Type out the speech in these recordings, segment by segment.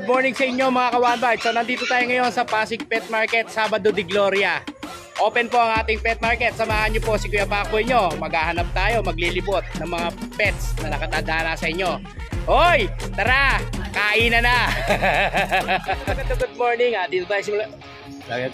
Good morning sa inyo mga ka-One Bite. So nandito tayo ngayon sa Pasig Pet Market, Sabado de Gloria. Open po ang ating pet market. Samahan niyo po si Kuya Paco nyo. Maghahanap tayo, maglilibot ng mga pets na nakatadhana sa inyo. Hoy! Tara! Kainan na! Good morning. Dito tayo simula.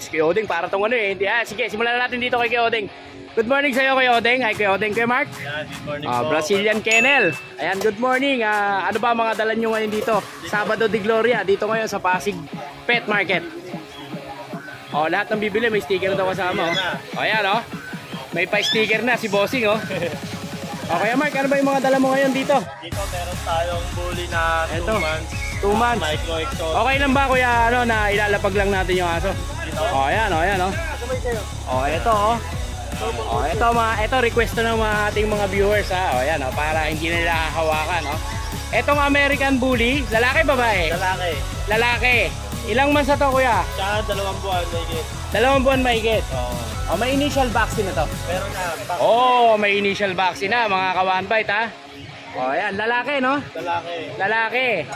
Si Kuya Odeng, para itong ano eh. Sige, simulan na natin dito kay Kuya Odeng. Good morning sa iyo Kuya Odeng. Hi Kuya Odeng, Kuya Mark. Yeah, good morning po. Brazilian Kennel. Ayan, good morning. Ano ba mga dala nyo ngayon dito? Sabado de Gloria, dito ngayon sa Pasig Pet Market. Lahat ng bibili may sticker daw kasama. Ayan may pa-sticker na si Bossing Kuya Mark, ano ba yung mga dala mo ngayon dito? Dito meron tayong bully na 2 months. 2 months. Micro exo. Okay lang ba Kuya na ilalapag lang natin yung aso? Ayan ito request ng mga ating mga viewers para hindi nila hawakan Etong American Bully, lalaki babae? Lalaki. Ilang months na to Kuya? Siya 2 buwan mahigit. 2 buwan mahigit. May initial vaccine na to. Meron na. May initial vaccine na mga ka-One Bite ayan, lalaki no? Lalaki.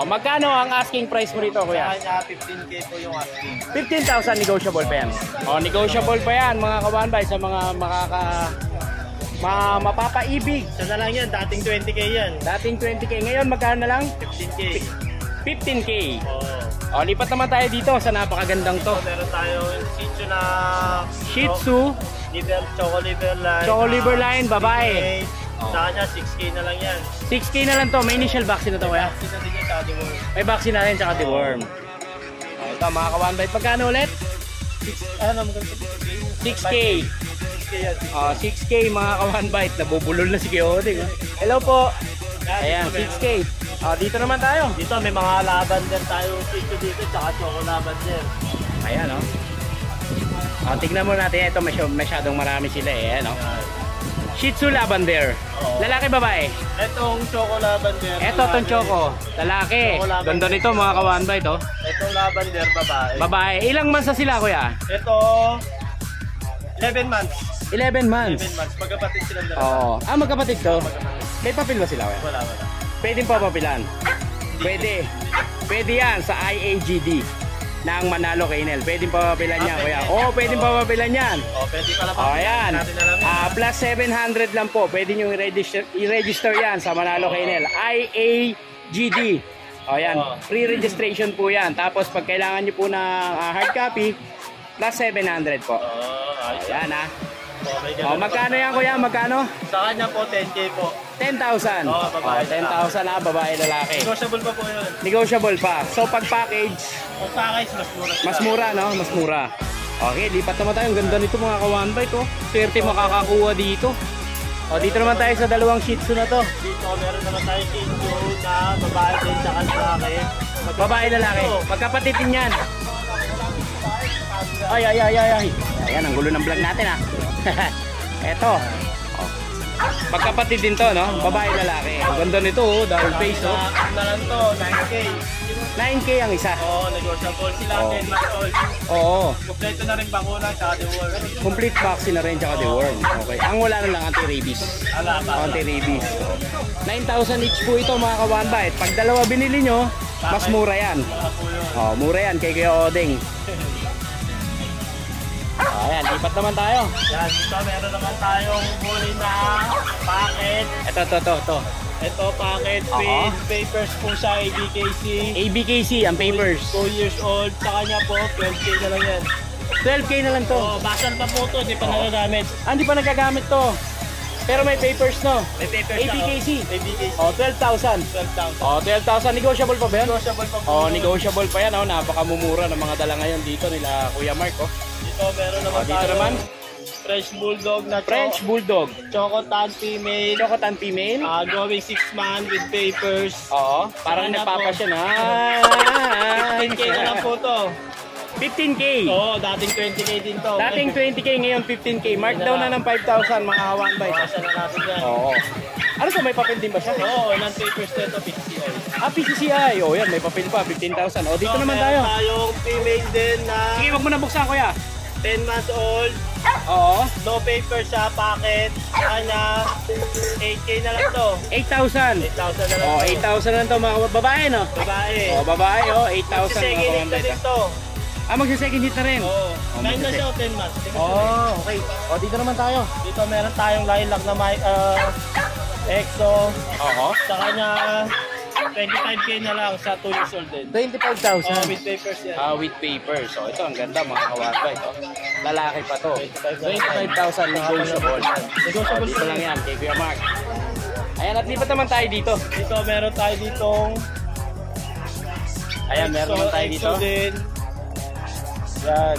Magkano ang asking price mo rito Kuya? Sa kanya 15K po yung asking. 15,000 negotiable pa yan. Negotiable pa yan mga ka-One Bite sa mga mapapaibig. Siya na lang yan, dating 20K yan. Dating 20K, ngayon magkano na lang? 15K. Lipat naman tayo dito sa napakagandang to. Meron tayong Shih Tzu, Choco Liver Line. Choco Liver Line, babae. Sa kanya 6K na lang yan. 6K na lang to, may initial vaccine na to Kuya? Vaccine na din yan, tsaka deworm. May vaccine na rin tsaka deworm. Ito mga ka-One Bite, magkano ulit? 6K. 6K mga ka-One Bite, nabubulol na si Kiyoding. Hello po. Ayan, 6K. Dito naman tayo. Dito may mga lavender tayo dito, tsaka choco lavender. Ayan tignan mo natin, ito masyadong marami sila Shih Tzu Lavender. Lalaki babae? Etong choco lavender. Tong choco. Lalaki. Ganda nito mga ka-One Bite Etong lavender babae. Babae. Ilang months na sila Kuya? Ito 11 months. 11 months. 11 months. Magkapatid silang dalawa. Magkapatid to? May papel ba sila Kuya? Wala. Pwedeng pa papilan? Pwede. Pwede yan sa IAGD ng Manalo Kennel. Pwedeng pa papilan yan Kuya. Pwedeng pa papilan yan. Pwede pala pa. Ayan. Plus 700 lang po. Pwede nyo i-register yan sa Manalo Kennel. IAGD. Ayan. Free registration po yan. Tapos pag kailangan nyo po ng hard copy, plus 700 po. Ayan magkano yan Kuya? Magkano? Sa kanya po 10K po. 10,000. 10,000 babae lalaki. Negotiable pa po yun. Negotiable pa. So pag package, mas mura Mas mura. Okay, lipat naman tayo. Ang ganda nito mga ka-One Bite Swerte makakakuha dito. Dito naman tayo sa dalawang Shih Tzu na to. Dito meron naman tayo Shih Tzu na babae din sa lalaki. Babae lalaki. Magkapatid din yan. Ay. Ayan, ang gulo ng vlog natin Eto. Magkapatid din to, no? Babae lalaki. Ang ganda nito, double face, Ano lang to, 9K. 9K ang isa. Negotiable sila, 10 months old. Kompleto na rin bakuna, tsaka deworm. Complete vaccine na rin, tsaka deworm. Okay. Ang wala na lang anti-rabies. Anti-rabies. 9,000 each po ito mga ka-One Bite. Pag dalawa binili nyo, mas mura yan. Mura yan kay Kuya Odeng. Ayan, lipat naman tayo. Yan, dito meron naman tayong bully na packet. Ito. Ito packet with papers po sa ABKC. ABKC, ang papers. 2 years old. Sa kanya po, 12K na lang yan. 12K na lang to. Basal pa po to, hindi pa nagagamit. Hindi pa nagagamit to. Pero may papers, no? May papers ABKC. ABKC. 12,000. 12,000. 12,000. Negotiable pa ba yan? Negotiable pa po. Negotiable pa yan. Napakamumura ng mga dala ngayon dito nila Kuya Mark. Dito meron naman dito naman French Bulldog na French Bulldog. Choco Tan female. Choco Tan female. Going 6 months with papers. Parang nagpapasya na. 15K na lang po to. 15K. Dating 20K din to. Dating 20K, ngayon 15K. Markdown na ng 5,000 mga One Bite. Basa na natin yan. Ano to, may papel din ba siya? Non-papers nito, PCCI. PCCI. Yan, may papel pa, 15,000. Dito naman tayo. Meron tayong female din na Sige, wag mo na buksan Kuya. 10 months old. Oo. No paper siya, packet. Kanya, 8K na lang to. 8,000. 8,000 na lang Oh, to. 8,000 lang to mga babae, no? Babae. Oh, babae, oh, 8,000 Second mga hit na kawambay. din to. Ah, magsa-second hit na rin. Oo. Oh, 9 na siya o 10 months. Oh, okay. Oh, dito naman tayo. Dito meron tayong lilac na may EXO. Oo. Sa kanya, 25K na lang sa 2 years old din. 25,000. Oh, with papers yan. With papers. So, ito ang ganda mga kawambay. Oh. Lalaki pa to. 25,000 negotiable. Negotiable Dito lang yan, kay Kuya Mark. Ayan, at lipat naman tayo dito. Dito meron tayo ditong Ayan, meron naman tayo dito. EXO din. Yan.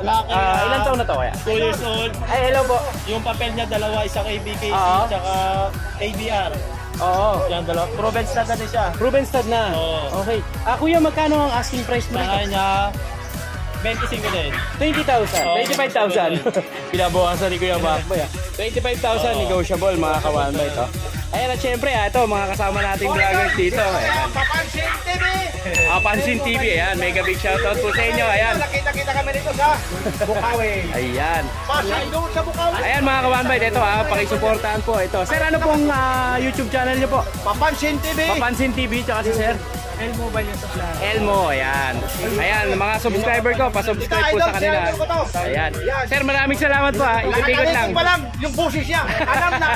Laki, Ilan taon na to kaya? 2 years old. Ay, hello po. Yung papel niya dalawa, isang ABKC, Oo. tsaka ABR. Oo. Yan, dalawa. Proven stud na din siya. Proven stud na. Oo. Okay. Kuya, magkano ang asking price mo Sa nito? kanya, 25 din. 20,000, Oo, 25,000. Pinabawasan ni Kuya Bakboy. 25,000 negotiable mga kawanbay ito. Ayan at syempre, ito mga kasama nating vloggers dito. Ayan. Papansin TV! Pansin TV, ayan. Mega big shoutout po sa inyo. Ayan. Nakita-kita kami dito sa Bukawi. Ayan. Pasay doon sa Bukawi. Ayan mga kawanbay, ito pakisuportahan po ito. Sir, ano pong YouTube channel niyo po? Papansin TV! Papansin TV, tsaka si Sir? Elmo ba yung sa plan? Elmo, ayan. Ayan, mga subscriber ko, pasubscribe po sa kanila. Ayan. Sir, maraming salamat po ha. Ikot-ikot lang. Nakakalitin pa lang yung boses niya. Alam na.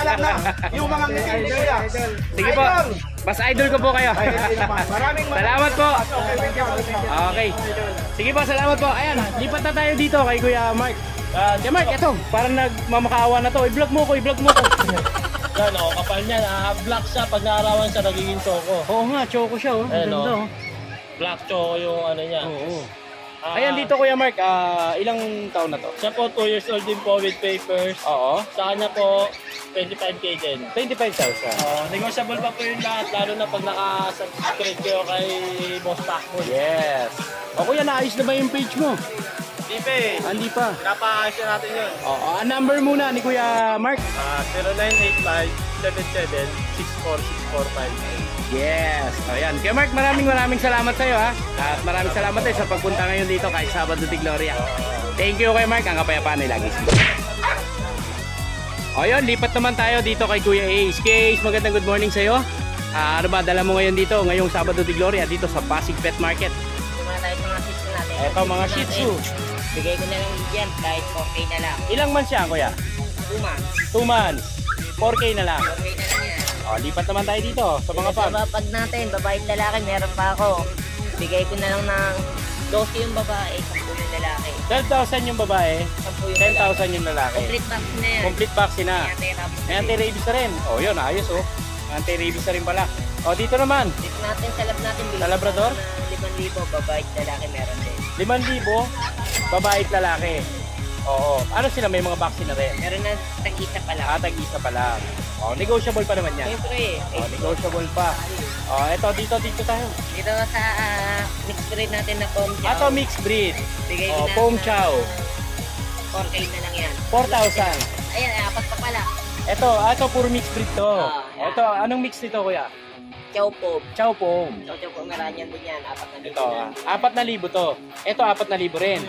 Yung mga ngiti niya. Sige po. Mas idol ko po kayo. Maraming Salamat po. Okay. Sige po, salamat po. Ayan, lipat na tayo dito kay Kuya Mark. Kuya Mark, ito. Parang nagmamakaawa na to. I-vlog mo ko. Yan, kapal niya. Black siya. Pag naarawan siya, nagiging choco. Oo nga, choco siya oh. Ayan, Ganda, oh. Black choco yung ano niya. Oo. Ayan dito Kuya Mark, ilang taon na to? Siya po 2 years old din po with papers. Oo. Sa kanya po, 25K din. 25,000. Negotiable pa po yung lahat, lalo na pag naka-subscribe kayo kay Boss Pacboy. Yes. O Kuya, naayos na ba yung page mo? Hindi pa eh. Hindi pa. Pinapaayos na natin yun. Oo, number muna ni Kuya Mark. 0985-7764645. Yes. So yan. Kuya Mark, maraming salamat sa iyo ha. At maraming salamat din sa pagpunta ngayon dito kay Sabado de Gloria. Thank you Kuya Mark. Ang kapayapaan ay lagi. O yun, lipat naman tayo dito kay Kuya Ace. Kuya Ace, magandang good morning sa iyo. Ano ba dala mo ngayon dito ngayong Sabado de Gloria dito sa Pasig Pet Market? Mga tayo mga shih tzu natin. Eto mga Shih Tzu. Bigay ko na lang yan kahit 4K na lang. Ilang months siya Kuya? 2 months. 2 months. 4K na lang. 4K na lang yan. O, lipat naman tayo dito sa mga Sa pag. mga pag natin, babae at lalaki, meron pa ako. Bigay ko na lang ng 12 yung babae, 10 yung lalaki. 12,000 yung babae, 10 yung lalaki. 10,000 yung lalaki. Complete vaccine na yan. Complete vaccine na. May Anti-rabies na rin. O yun, ayos oh. Anti-rabies na rin pala. O dito naman, Dito natin, sa lab natin, Sa Labrador? 5,000, babae at lalaki meron din. 5,000, babae at lalaki. Oo. Ano sila, may mga vaccine na rin? Meron na tag-isa pa lang. Tag-isa pa lang. O, negotiable pa naman yan. Siyempre, O, negotiable pa. O, eto, dito tayo. dito sa mixed breed natin na pom chow. Ato mixed breed. Bigay O, ko na Pom ng Chow. 4K na lang yan. 4,000. Ayan, apat pa pala. Ito puro mixed breed to. yan. Ito, anong mix nito kuya? Chow pom. Chow Pom. Chow Pomeranian din yan. Apat na Ito, 4,000 to. Ito, 4,000 rin.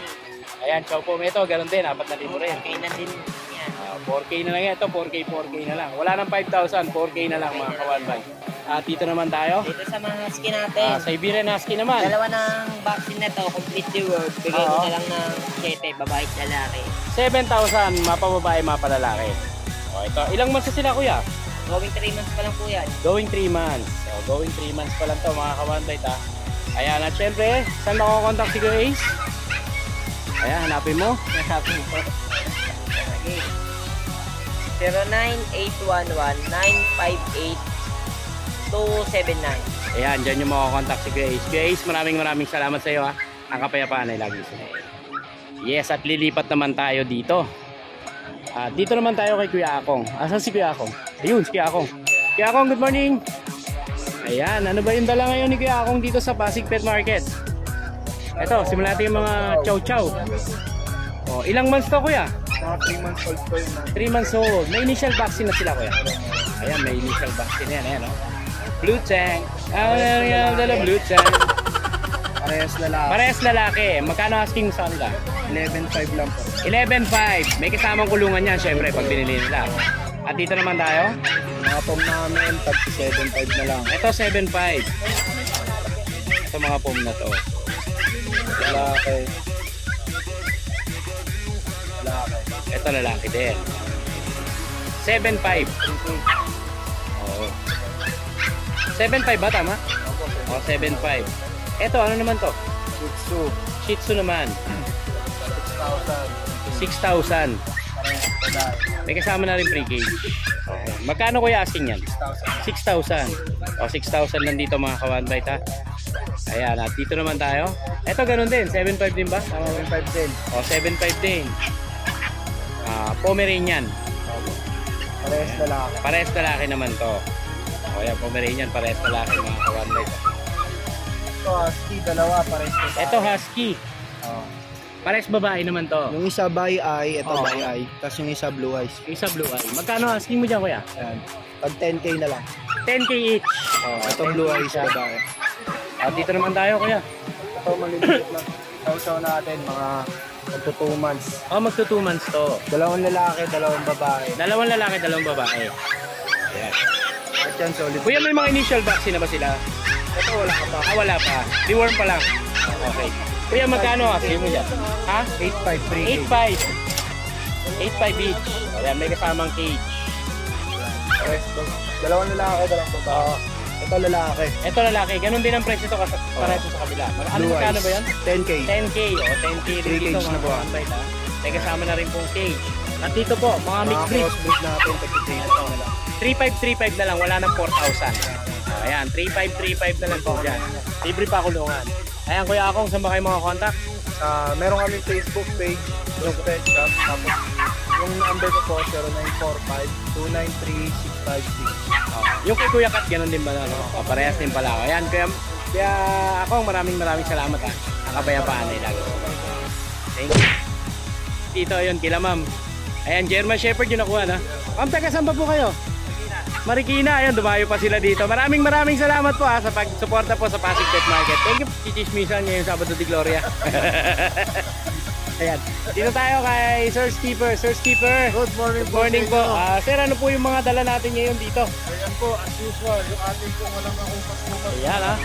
Ayan, Chow Pom. Ito, ganun din, 4,000 rin. Okay na din yan. 4K na lang yan. Ito, 4K na lang. Wala nang 5,000, 4K na lang mga kawanbay. At dito naman tayo. Dito sa mga husky natin. Siberian Husky naman. Dalawa ng vaccine na to, completely work. Bigay ko na lang ng 7, babae at lalaki. 7,000, mapababae, mapalalaki. O, ito. Ilang months na sila kuya? Going 3 months pa lang po yan. Going 3 months. So, going 3 months pa lang to mga kawanbay ta. Ayan, at syempre, saan makukontakt si Kuya Ace? Ayan, hanapin mo. Nasabing po. Okay. 09811-958-279. Ayan, dyan yung makukontakt si Kuya Ace. Kuya Ace, maraming salamat sa iyo ha. Ang kapayapaan ay lagi sa iyo. Yes, at lilipat naman tayo dito. Dito naman tayo kay Kuya Akong. Asan si Kuya Akong? Ayun, si Kuya Akong. Kuya Akong, good morning. Ayan, ano ba yung dala ngayon ni Kuya Akong dito sa Pasig Pet Market? Ito, simulan natin yung mga chow-chow. Oh, ilang months to kuya? Mga 3 months old po yun. 3 months old. May initial vaccine na sila kuya. Ayan, may initial vaccine yan. Ayan, oh. Blue tank. Ayan, dala blue tank. Parehas lalaki. Parehas lalaki. Magkano asking mo sa kanila? 11.5 lang po. 11.5. May kasamang kulungan yan, syempre, pag binili nila. At dito naman tayo. Mga pom namin, tag 7.5 na lang. Ito, 7.5. Ito mga pom na to. Lalaki. Ito lalaki din. 7.5. Oo. 7.5 ba, tama? Oo, 7.5. Ito, ano naman to? Shih Shih Tzu naman. 6,000. 6,000. May kasama na rin pre-cage. Okay. Magkano kuya asking yan? 6,000. O, 6,000 lang dito mga ka-1bite ha. Ayan, at dito naman tayo. Ito ganun din, 7.5 din ba? 7.5 din. O, 7.5 din. Pomeranian. Parehas lalaki. Parehas lalaki naman to. O, yan, Pomeranian, parehas lalaki mga ka-1bite. Ito, husky, dalawa, parehas lalaki. Ito husky. Parehas babae naman to. Yung isa by eye, ito Oo. by eye. Tapos yung isa blue eyes. Isa blue eye. Magkano asking mo dyan kuya? Ayan. Pag 10K na lang. 10K each. Ito blue eyes, babae. At dito naman tayo kuya. Ito maliliit lang. Sausaw natin, mga 2 months. O, magto 2 months to. Dalawang lalaki, dalawang babae. Dalawang lalaki, dalawang babae. Ayan. At yan, solid. Kuya, may mga initial vaccine na ba sila? Ito wala ka pa. Ah, wala pa. Deworm pa lang. Okay. Kuya, magkano asking mo dyan? Ha? 8.5, 3K. 8.5. 8.5 each. Ayan, may kasamang cage. Dalawang lalaki, dalawang babae. Ito lalaki. Ito lalaki, ganun din ang presyo ito pareho sa kabila. Ano Blue magkano eyes. ba yan? 10K. 10K o 10K rin 3 dito cage na mga po. one-bite ha. May kasama na rin pong cage. At dito po, mga Mga mixed breed. crossbreed natin, tag-3 na lang. 3.5 na lang, wala nang 4,000. Ayan, 3.5 na lang po dyan. Libre pa kulungan. Ayan, Kuya Akong, saan ba kayo mga contact? Meron kami Facebook page, yung pet shop. Tapos yung number ko po, 0945-293-656. Yung kay Kuya Kat, ganun din ba? No? Parehas din pala ako. Ayan, Kuya Akong, maraming salamat ha. Nakabayapaan ay lagi. Thank you. Dito, yun, kila ma'am. Ayan, German Shepherd yung nakuha na. Ma'am, taga saan ba po kayo? Marikina, ayun, dumayo pa sila dito. Maraming salamat po sa pag-suporta po sa Pasig Pet Market. Thank you, Chichismisan ngayong Sabado de Gloria. Ayan, dito tayo kay Sir Skipper. Sir Skipper, Good morning, good morning po. Sir, ano po yung mga dala natin ngayon dito? Ayan po, as usual, yung ating po walang akong customer. Ayan ha,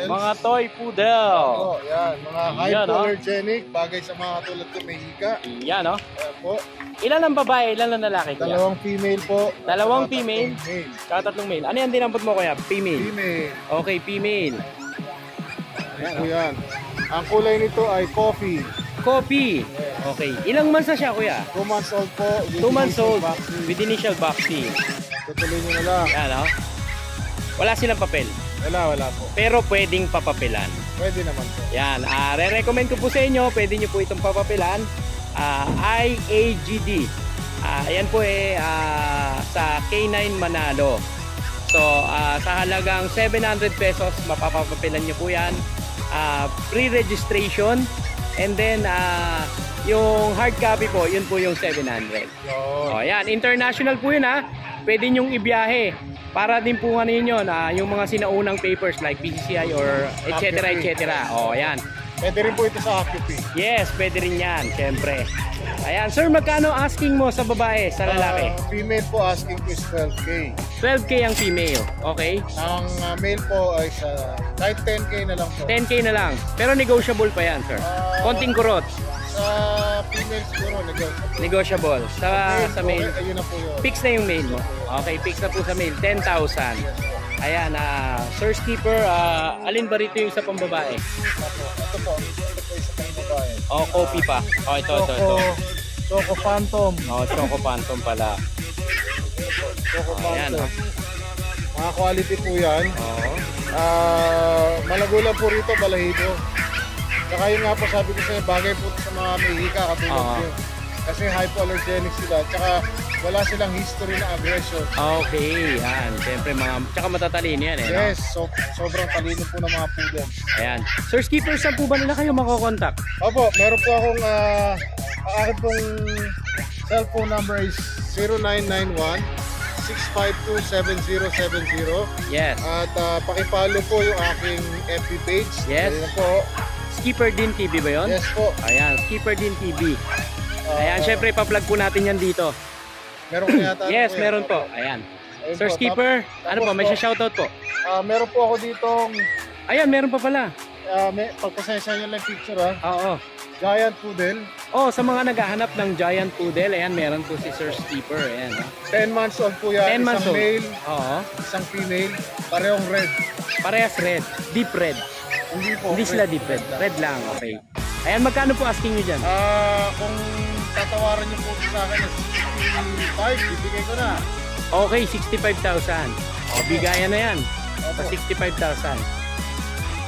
mga toy poodle. Oh, yan, mga Yan, hypoallergenic, bagay sa mga katulad ko may hika. Yan o. Ayan po, Ilan ang babae, ilan ang lalaki kuya? dalawang female po. Dalawang Tatlong female? male. Tatlong male. Ano yan dinampot mo kuya? Female. Female. Okay, female. Ayan po yan. Ang kulay nito ay coffee. Copy. Okay. Ilang months na siya kuya? 2 months old po. 2 months old. Vaccine. With initial vaccine. Tutuloy nyo na lang. Yan o. Wala silang papel. Wala po. Pero pwedeng papapilan. Pwede naman po. Yan. Re-recommend ko po sa inyo. Pwede nyo po itong papapilan. IAGD. Ayan po sa K9 Manalo. So, sa halagang 700 pesos, mapapapilan nyo po yan. Pre-registration. And then, yung hard copy po, yun po yung 700. Yun. O, yan. International po yun ha. Pwede nyong ibiyahe. Para din po nga ninyo na yung mga sinaunang papers like PCCI or etc. etc. O, yan. Pwede rin po ito sa Occupy. Yes, pwede rin yan, syempre. Ayan, sir, magkano asking mo sa babae, sa lalaki? Female po asking ko is 12K. 12K ang female, okay? Ang male po ay sa kahit 10K na lang po. 10K na lang. Pero negotiable pa yan, sir. Konting kurot. Sa female siguro Negotiable. Sa male. Ayun na po yun. Fix na yung male mo. Okay, fix na po sa male. 10,000. Ayan, Sir Skipper, alin ba rito yung isa pang babae? Ito po isa pang babae. Oh, copy pa. Oh, ito. Choco Phantom. Oh, Choco Phantom pala. Choco Ayan, Phantom. Mga quality po yan. Oh. Malago lang po rito, balahibo. Saka yun nga po sabi ko sa'yo, bagay po sa mga may hika katulad yun. Kasi hypoallergenic sila. Tsaka wala silang history na aggression. Okay, yan. Siyempre, tsaka matatalino yan eh. Yes, sobrang talino po ng mga poodle. Ayan. Sir Skipper, saan po ba nila kayo makokontakt? Opo, meron po akong akin pong cellphone number is 0991 652-7070. Yes. At pakipalo po yung aking FB page. Yes. Ayun po, Skipper Din TV ba yun? Yes po. Ayan, Skipper Din TV. Ayan, syempre pa-plug po natin yan dito. Meron ko yata. Yes, po yan. meron po. Ayan. Ayun Sir po. Skipper, ano Tapos po, may shoutout po. Meron po ako ditong, Ayan, meron pa pala. pagpasensya nyo lang picture ha. Oo. Giant Poodle. Oh, sa mga naghahanap ng giant poodle, ayan, meron po si Sir Skipper. Ayan, 10 months old po yan. 10 months isang old. male, Oo. isang female. Parehong red. Parehas red. Deep red. Hindi po. Hindi sila deep red. Red lang, okay. Ayan, magkano po asking nyo dyan? Kung tatawaran niyo po sa akin ng 65, bibigay ko na. Okay, 65,000. O, bigayan na yan. Sa 65,000.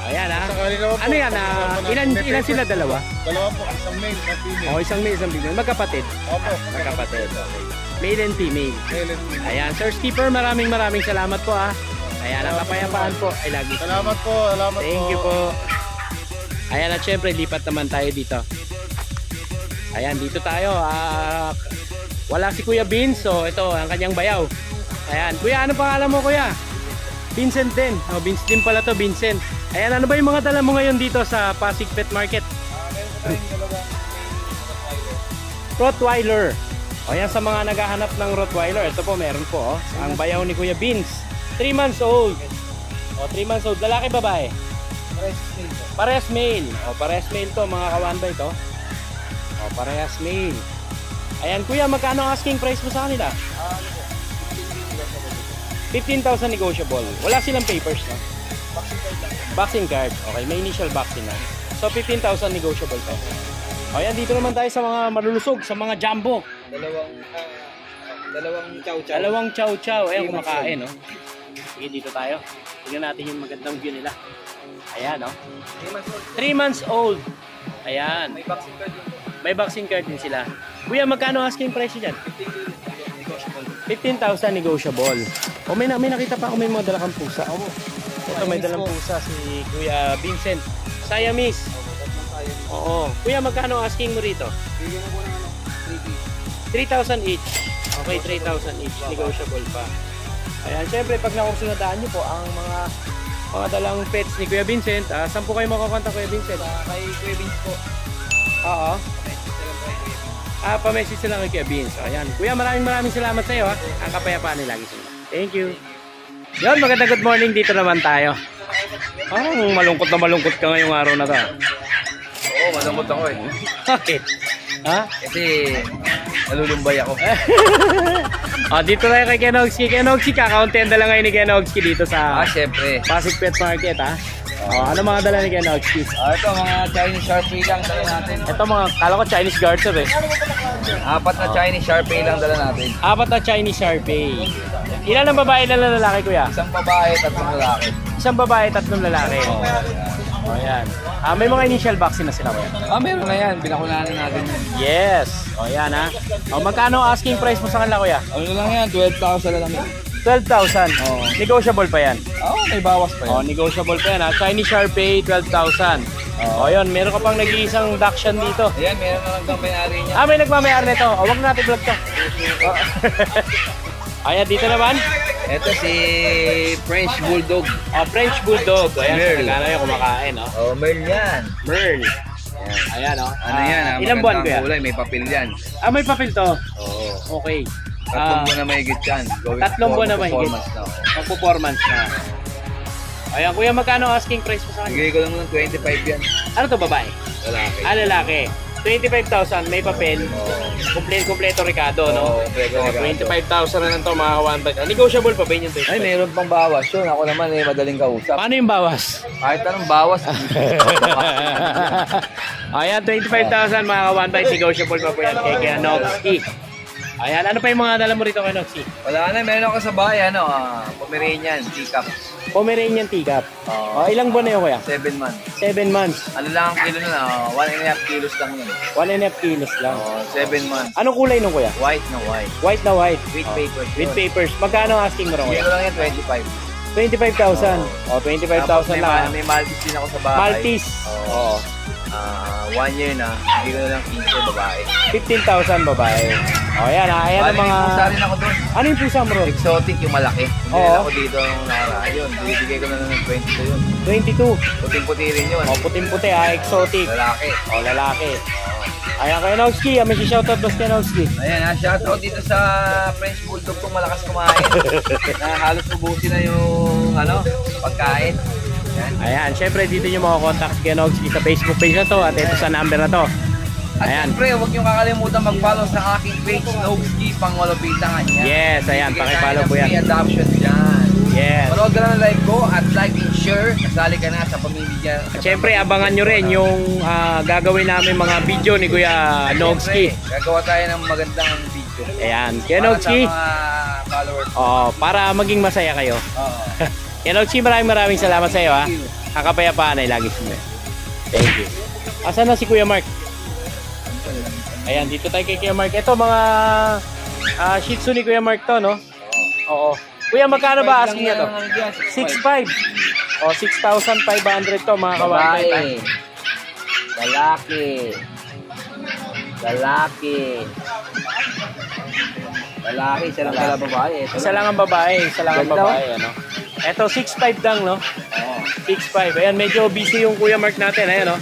Ayan, ha. Sakali naman po. Ano yan, ilan sila, dalawa? Dalawa po, isang male at female. O, isang male, isang female. Magkapatid. Opo. Magkapatid, okay. Male and female. Male and female. Ayan, Sir Skipper, maraming salamat po, ha. Ayan, ang kapayapaan po ay lagi. Salamat po, salamat po. Thank you po. Ayan, at syempre, lipat naman tayo dito. Ayan, dito tayo. Wala si Kuya Vince, so ito, ang kanyang bayaw. Ayan, Kuya, ano pangalan mo, Kuya? Vincent din. Oh, Vince din pala to, Vincent. Ayan, ano ba yung mga dala mo ngayon dito sa Pasig Pet Market? Rottweiler. O yan, sa mga naghahanap ng Rottweiler, ito po, meron po. Ang bayaw ni Kuya Vince. 3 months old. O, 3 months old. Lalaki, babae? Parehas male. O, parehas male to, mga kawanbay to. O, parehas male. Ayan, Kuya, magkano ang asking price mo sa kanila? 15,000 negotiable. Wala silang papers, no? Vaccine card. Okay, may initial vaccine na. So, 15,000 negotiable to. O, yan, dito naman tayo sa mga malulusog, sa mga jumbo. Dalawang chow-chow. Ayan, kumakain, no? Sige, dito tayo. Tignan natin yung magandang view nila. Ayan, no? 3 months old. Ayan. May vaccine card din sila. Kuya, magkano asking price dyan? 15,000 negotiable. O, may nakita pa ako may mga dalakang pusa. Ito, may dalang pusa si Kuya Vincent. Siamese. Oo. Kuya, magkano asking mo rito? 3,000 each. Okay, 3,000 each. Negotiable pa. Ayan, syempre, pag nakusunadaan nyo po ang mga dalang pets ni Kuya Vincent, saan po kayo makakontak, Kuya Vincent? Kay Kuya Vince po. Oo. Pa-message sila kay Kuya Vince. Ayan. Kuya, maraming salamat sa iyo, ha. Ang kapayapaan nila lagi sila. Thank you. Yan, magandang good morning. Dito naman tayo. Malungkot ka ngayong araw na to. Oo, malungkot ako eh. Bakit? Ha? Kasi nalulumbay ako. Dito tayo kay Kenogski. Kenogski, kakauntihan dala ngayon ni Kenogski dito sa Syempre. Pasig Pet Market, ha? Ano mga dala ni Kenogski? Ito, mga Chinese Sharpei lang dala natin. Ito kala ko Chinese Garter eh. 4 na Chinese Sharpei lang dala natin. 4 na Chinese Sharpei. Ilan ang babae, ilan ang lalaki, Kuya? Isang babae, 3 lalaki. Isang babae, 3 lalaki. Ayan. May mga initial vaccine na sila, Kuya. Meron na yan. Pinakunahan natin. Yes. Ayan, ha. Magkano asking price mo sa kanila, Kuya? Ano lang yan? 12,000 na lang yan. 12,000. Negotiable pa yan. May bawas pa yan. Negotiable pa yan, ha. Chinese Sharpei, 12,000. Ayun, meron ka pang nag-iisang Dachshund dito. Ayan, meron na lang may-ari niya. May nagmamayari nito. Wag natin vlog to. Ayan, dito naman. Ito si French Bulldog. French Bulldog. Ayan, Merle. nagkano yung kumakain, Merle yan. Merle. Ayan, Ano yan? Ilang buwan, Kuya? Kulay, may papel yan. May papel to. Oo. Okay. 3 buwan na mahigit yan. 3 buwan na mahigit. Performance na. Magpo-performance na. Ayan, Kuya, magkano asking price mo sa kanya? Bigay ko lang ng 25 yan. Ano to, babae? Lalaki. Lalaki. 25,000, may papel. Kompleto Ricardo, no? Kompleto Ricardo. 25,000 na lang to, mga kawanbag. Negotiable pa ba yun yung 25? Ay, meron pang bawas yun. Ako naman madaling kausap. Paano yung bawas? Kahit anong bawas. Ayan, 25,000 mga kawanbag. Negotiable pa po yan kay Kenogski. Ayan, ano pa yung mga dala mo rito, Kenogski? Wala na, meron ako sa bahay, Pomeranian, teacup. Pomeranian teacup. Ilang buwan na yun, Kuya? 7 months. 7 months. Ano lang ang kilo na, 1.5 kilos lang yun. 1.5 kilos lang. 7 months. Anong kulay nung, Kuya? White na white. White na white. With papers. With papers. Magkano ang asking mo rin, Bigay Kuya? ko lang yan, 25. 25,000. 25,000 lang. May Maltese din ako sa bahay. Maltese. Oo. 1 year na, bigay ko na lang 15 babae. 15,000 babae. O yan ha, ayan ang mga... Pusa rin ako doon. Ano yung pusa mo ron? Exotic yung malaki. Oo. Hindi ako dito nung nakaraan yun. Bibigay ko na ng 22 yun. 22. Puting-puti rin yun. O puting-puti ha, exotic. Lalaki. O lalaki. Ayan kay Nowski, may shoutout ba si Nowski? Ayan ha, shoutout dito sa French Bulldog kung malakas kumain. Na halos ubusin na yung pagkain. Ayan, syempre dito nyo makakontakt kay Nowski sa Facebook page na to at ito sa number na to. At Ayan. syempre, huwag nyo kakalimutan mag-follow sa aking page, Nowski Pangwalapitan. Yes, ayan, pakipollow po yan. Free adoption dyan. Yes. Manood ka na ng live ko at like and share. Kasali ka na sa pamilya. At syempre, abangan nyo rin yung gagawin namin mga video ni Kuya Nowski. Siyempre, gagawa tayo ng magandang video. Ayan, Kuya Para Nowski. sa mga followers. Para maging masaya kayo. Oo. Kuya Nowski, maraming salamat sa iyo ha. Kakapayapaan ay lagi sila. Thank you. Asan na si Kuya Mark? Ayan, dito tayo kay Kuya Mark. Ito mga Shih Tzu ni Kuya Mark to, no? Oo. Kuya, magkano ba asking niya to? 6.5. O, 6,500 to mga kawan. Babae. Lalaki. Lalaki. Lalaki, isa lang pala babae. Isa lang ang babae, isa lang ang Ganda, babae. Ano? Ito, 6.5 lang, no? 6.5. Ayan, medyo busy yung Kuya Mark natin. Ayan, no?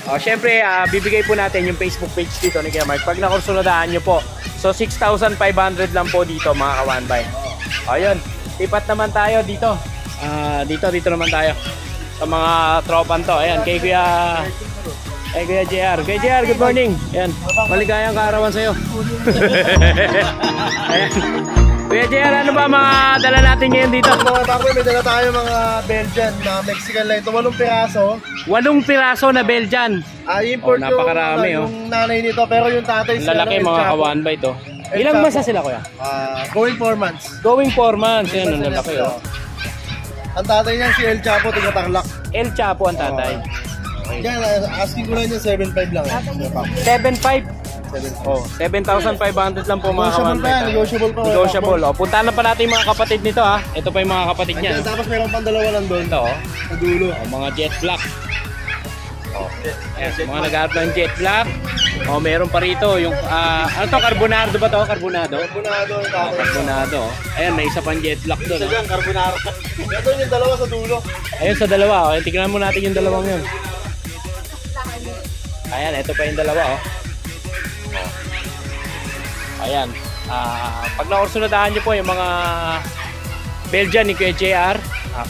O, syempre, bibigay po natin yung Facebook page dito ni Kuya Mark. Pag nakursunodaan nyo po. So, 6,500 lang po dito, mga kawanbay. O, yun. Tipat naman tayo dito. Dito naman tayo. Sa mga tropan to. Ayan, kay Kuya JR. Kuya JR, good morning. Ayan, maligayang kaarawan sa'yo. Ayan. Kuya JR, ano ba mga dala natin ngayon dito? Mga baboy, may dala tayo mga Belgian, mga Mexican line. Ito 8 piraso. 8 piraso na Belgian. Import napakarami, yung nanay nito, pero yung tatay Ang lalaki mga kawan ba ito? Ilang months na sila, Kuya? Going 4 months. Going 4 months. Ayan, ang lalaki, oh. Ang tatay niyan si El Chapo, taga Tarlac. El Chapo ang tatay. Yan, asking ko lang yung 7.5 lang. 7.5. Oh, 7,500 lang po mga kawan. Negotiable pa. Negotiable. Oh, puntahan na pa natin yung mga kapatid nito ha. Ito pa yung mga kapatid niya. Andyan, tapos meron pang dalawa lang doon. Ito oh. Sa dulo. Oh, mga jet black. Oh. Ayan, mga nag-aarap ng jet black. Oh, meron pa rito yung ano to, carbonado ba to? Carbonado? Carbonado ang tatay. Carbonado. Ayan, may isa pang jet black doon. Isa dyan, carbonaro. Ito yung dalawa sa dulo. Ayun sa dalawa. Oh. Tingnan mo natin yung dalawang yun. Ayan, ito pa yung dalawa oh. Ayan. Pag nakursunadahan nyo po yung mga Belgian ni Kuya JR,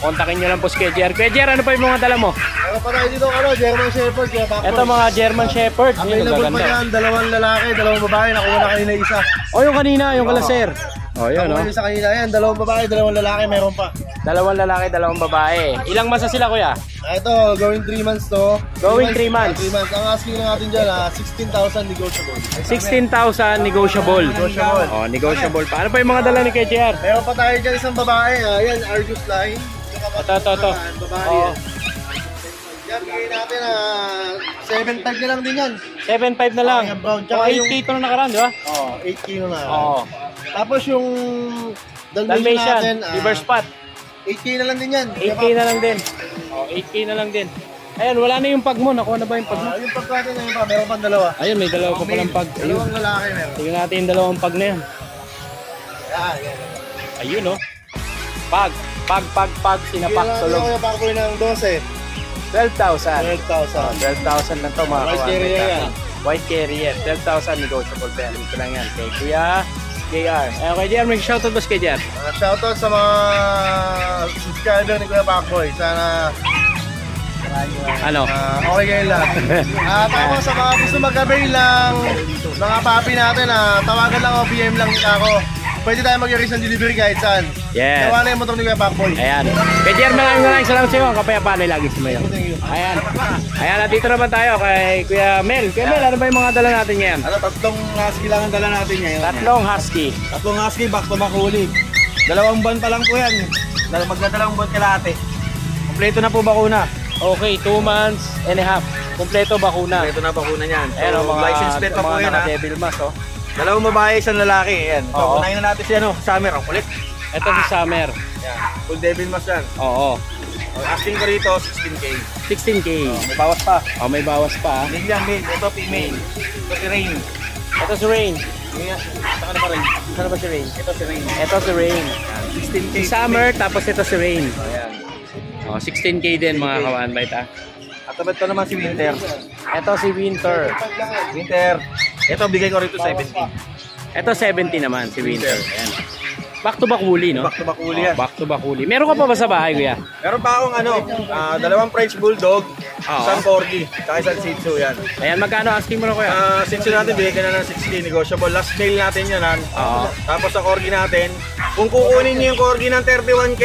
kontakin nyo lang po si Kuya JR. Kuya JR, ano pa yung mga dala mo? Ano pa tayo dito, German Shepherd, kaya backwards. Ito mga German Shepherd. Available pa yan, 2 lalaki, 2 babae, nakuha na kanina isa. O yung kanina, yung kalaser. O yun o. Nakuha isa kanina, yan, 2 babae, 2 lalaki, meron pa. 2 lalaki, 2 babae. Ilang masa sila Kuya? Ito, going 3 months to. Going 3 months. 3 months. Ang asking na natin dyan, 16,000 negotiable. 16,000 negotiable. Negotiable. O, negotiable pa. Ano pa yung mga dala ni Kuya JR? Meron pa tayo dyan isang babae, yan, Argus line. Ito. Babae Oo. yan. Yan, bigay natin 7.5 na lang din yan. 7.5 na lang. Ayan, brown. O, Tsaka 8K ito na nakaraan, di ba? 8 kilo na. Oo. Tapos yung Dalmatian natin, Dalmatian, liver spot. 8K na lang din yan. 8K na lang din. O, 8K na lang din. Ayan, wala na yung pag mo. Nakuha na ba yung pag mo? Yung pagkatin na yun pa, meron pang dalawa. Ayun, may dalawa pa palang pag. Ayun. Dalawang lalaki meron. Tingnan natin yung dalawang pag na yan. Yan. Ayun, oh. Pag. Sinapak sulog. Yung pakoy ng 12. 12,000. 12,000. 12,000 lang to mga White kawan. carrier yan. White carrier. 12,000 negotiable pa yan. Ito lang yan. Kay Kuya JR. Kay JR, may shoutout ba si Kuya JR? Shoutout sa mga subscriber ni Kuya Pakboy. Sana Ano? okay kayo lang. Tapos sa mga gusto mag-avail lang mga papi natin, tawagan lang o PM lang ako. Pwede tayo mag-arrange ng delivery kahit saan. Yes. Tawagan yung motor ni Kuya Pakboy. Ayan. Kuya JR, maraming salamat sa iyo. Ang kapayapaan ay lagi sumayo. Ayan. Ayan, dito naman tayo kay Kuya Mel. Kuya Mel, ano ba yung mga dala natin ngayon? Tatlong husky lang ang dala natin ngayon. Tatlong husky. Tatlong husky, back to back huli. 2 buwan pa lang po yan. Magdadalawang buwan kalahati. Kompleto na po bakuna. Okay, 2 months and a half. Kompleto bakuna. Kompleto na bakuna niyan. Ayan, mga license plate pa po yan, naka-devil mask, oh. 2 babae, 1 lalaki. Ayan. Oo. Unahin na natin si Summer. Ang kulit. Ito si Summer. Yan. Full devil mask yan. Oo. Asking ko rito, 16K. 16K. May bawas pa. Oh, may bawas pa. Male yan, male. Ito female. Ito si Rain. Ito si Rain. Saka na pa rin. Ano ba si Rain? Ito si Rain. Ito si Rain. 16K. Si Summer, tapos ito si Rain. Ayan. 16K din mga ka-1bite ha. At tabat ko naman si Winter. Ito si Winter. Winter. Ito bigay ko rito 17. Ito 70 naman si Winter. Ayan. Back to back huli, no? Back to back huli yan. Back to back huli. Meron ka pa ba sa bahay, kuya? Meron pa akong dalawang French Bulldog, Oo. isang Corgi, tsaka isang Shih Tzu yan. Ayan, magkano asking mo na, kuya? Shih Tzu natin, bigay ka na ng 6K, negotiable. Last mail natin yan. Oo. Tapos sa Corgi natin, kung kukunin niyo yung Corgi ng 31K,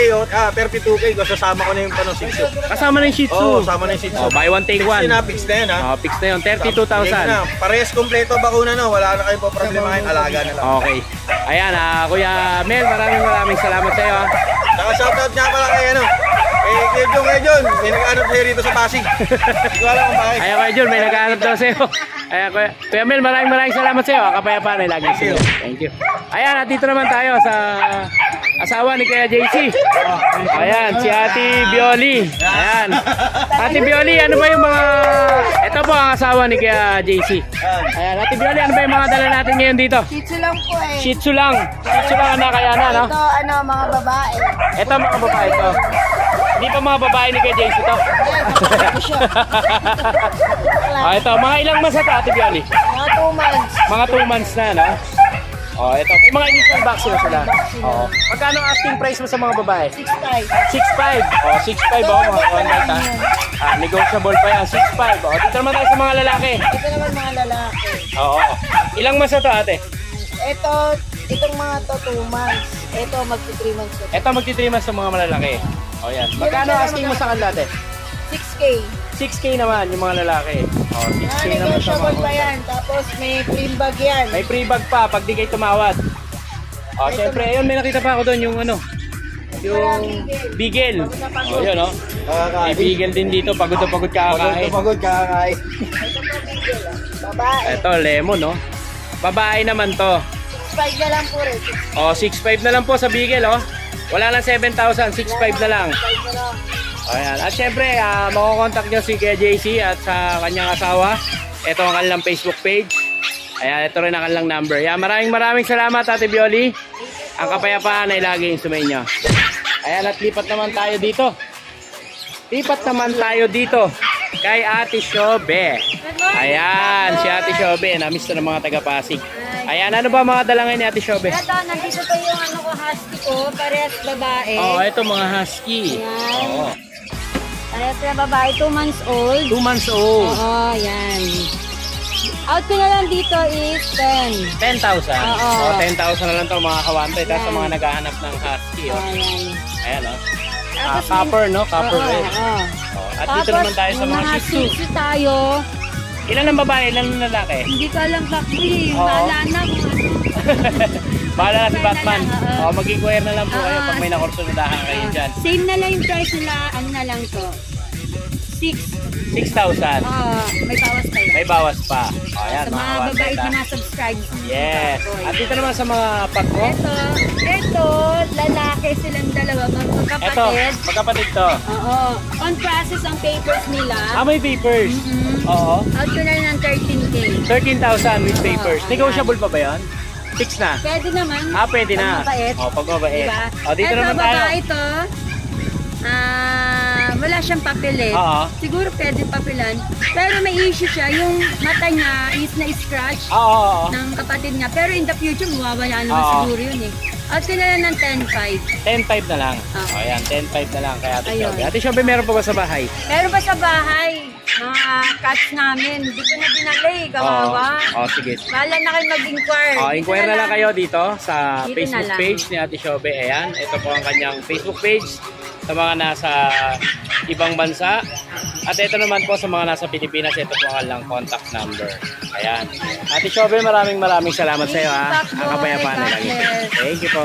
32K, sasama ko na yung Shih Tzu. Kasama na yung Shih Tzu. Oo, sama na yung Shih Tzu. Buy one, take one. Fix na yan, ha? Fix na yun. Game 32,000. na. Parehas kompleto bakuna, no? Wala na kayo po problemahin, alaga na lang. Okay. Ayan, Kuya Mel, maraming salamat sa iyo. Saka shoutout nga pala kay Kuya John, may nag-ano sa'yo rito sa Pasig. Hindi ko alam kung bakit. Ayan, Kuya Jun, may naghahanap daw sa iyo. Ayan, Kuya Mel, maraming salamat sa iyo. Kapayapaan ay lagi sa iyo. Thank you. Ayan, at dito naman tayo sa asawa ni Kuya JC. Ayan, si Ate Bioli. Ayan. Ate Bioli, ano ba yung mga... Ito po ang asawa ni Kuya JC. Ayan, Ate Bioli, ano ba yung mga dala natin ngayon dito? Shih Tzu lang po eh. Shih Tzu lang. Shih Tzu lang anak kaya na, no? Ito, mga babae. Ito mga babae to. Hindi pa mga babae ni Kuya JC to. Ito, mga ilang months na to, Ate Bioli? Mga 2 months. Mga 2 months na, no? Ito. May mga initial vaccine na sila. Magkano ang asking price mo sa mga babae? 6'5". 6'5". 6'5", mga contact, ha? Negotiable pa yan. 6'5". Dito naman tayo sa mga lalaki. Ito naman mga lalaki. Ilang months na to, ate? Itong mga to 2 months. Ito magti 3 months. Ito magti 3 months sa mga malalaki. Yan. Magkano asking mo sa kanila, ate? 6K. 6K naman yung mga lalaki. 6K naman sa Negotiable mga pa yan. Tapos may free bag yan. May free bag pa pag di kayo tumawad. Siyempre, ayun, may nakita pa ako doon yung yung bigel. Yun, no? May bigel din dito. Pagod na pagod kakakain. Pagod kakakain. Ito po bigel. Babae. Ito, lemon, no? Babae naman to. 6'5 na lang po rin. 6'5 na lang po sa bigel, Wala lang 7,000, 6'5 na lang. 6'5 na lang. Ayan. At syempre, makukontakt nyo si Kuya JC at sa kanyang asawa. Ito ang kanilang Facebook page. Ayan, ito rin ang kanilang number. Ayan, maraming salamat, Ate Bioli. Ang kapayapaan ay laging sumainyo. Ayan, at lipat naman tayo dito. Kay Ate Shobe. Ayan, si Ate Shobe. Namiss na ng mga taga-Pasig. Ayan, ano ba mga dala ngayon ni Ate Shobe? Ito, nandito po yung husky ko. Parehas babae. Ito mga husky. Ayan. Parehas na babae, 2 months old. 2 months old. Yan. Out ko na lang dito is 10. 10,000. 10,000 na lang ito mga kawantay. Tapos sa Yan. mga naghahanap ng husky. Ayan. Ayan, Tapos copper, no? Copper red. At dito naman tayo sa mga Shih Tzu. tayo. Ilan ang babae, ilan ang lalaki? Hindi ko alam kakli. Oo. Bahala na kung ano. Bahala na si Batman. Oo. Mag-inquire na lang po kayo Oo. pag may nakursunodahan kayo dyan. Same na lang yung price nila. Ano na lang to? 6. 6,000. May bawas pa yun. May bawas pa. Ayan, Sa mga babae na na-subscribe. Yes. At dito naman sa mga pack mo. Ito, lalaki silang dalawa, Ito, magkakapatid. magkapatid to. Oo. On process ang papers nila. May papers. Oo. Out ko na lang ng 13K. 13,000 with papers. Negotiable pa ba yan? Fix na. Pwede naman. Pwede na. Pag mabait. Pag mabait. Diba? Dito naman tayo. Ito, babae ito. Wala siyang papelet. Oo. Siguro pwede papelan. Pero may issue siya. Yung mata niya is na-scratch Oo. ng kapatid niya. Pero in the future, mawawala naman Oo. siguro yun eh. At sila ng 10.5. 10,500 na lang. Ayan, 10,500 na lang kay Ate Shobe. Ate Shobe, meron pa ba sa bahay? Meron pa sa bahay. Mga cats namin. Hindi ko na dinala eh. Kawawa. Sige. Bahala na kayo mag-inquire. Inquire na lang kayo dito sa Dito Facebook na lang. page ni Ate Shobe. Ayan, ito po ang kanyang Facebook page sa mga nasa ibang bansa. At ito naman po sa mga nasa Pilipinas, ito po ang kanilang contact number. Ayan. Ate Shobe, maraming salamat sa iyo. Ang kapayapaan na lang ito. Thank you po.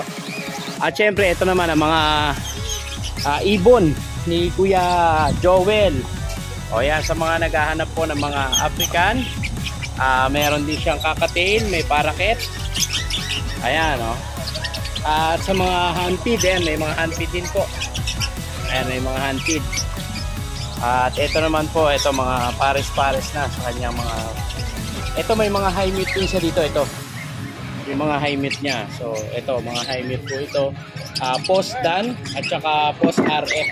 At syempre, ito naman ang mga ibon ni Kuya Joel. Yan, sa mga naghahanap po ng mga African, meron din siyang kakatail, may paraket. Ayan, at sa mga handpid, may mga handpid din po. Ayan, may mga handpid. At ito naman po, ito mga pares-pares na sa kanyang mga... Ito may mga high meat din siya dito, ito. yung mga high meat niya. So ito, mga high meat po ito. Post Dan at saka Post RF.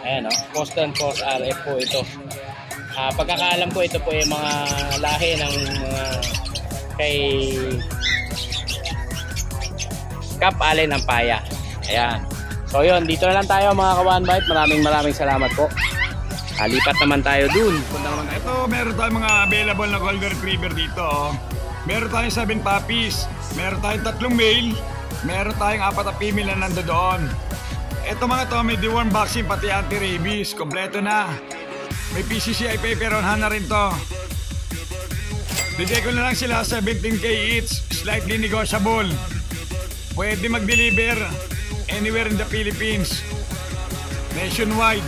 Ayan o, Post Dan, Post RF po ito. Pagkakaalam ko, ito po yung mga lahi ng mga kay Cap Allen Ampaya. Ayan. So yun, dito na lang tayo mga ka-One Bite. Maraming salamat po. Lipat naman tayo dun. Ito, meron tayong mga available na golden retriever dito. Oh. Meron tayong 7 puppies. Meron tayong 3 male. Meron tayong 4 na female na nando doon. Ito mga to, may deworm vaccine pati anti-rabies. Kompleto na. May PCCI paperonhan na rin to. Bigay ko na lang sila 17K each. Slightly negotiable. Pwede mag-deliver anywhere in the Philippines. Nationwide.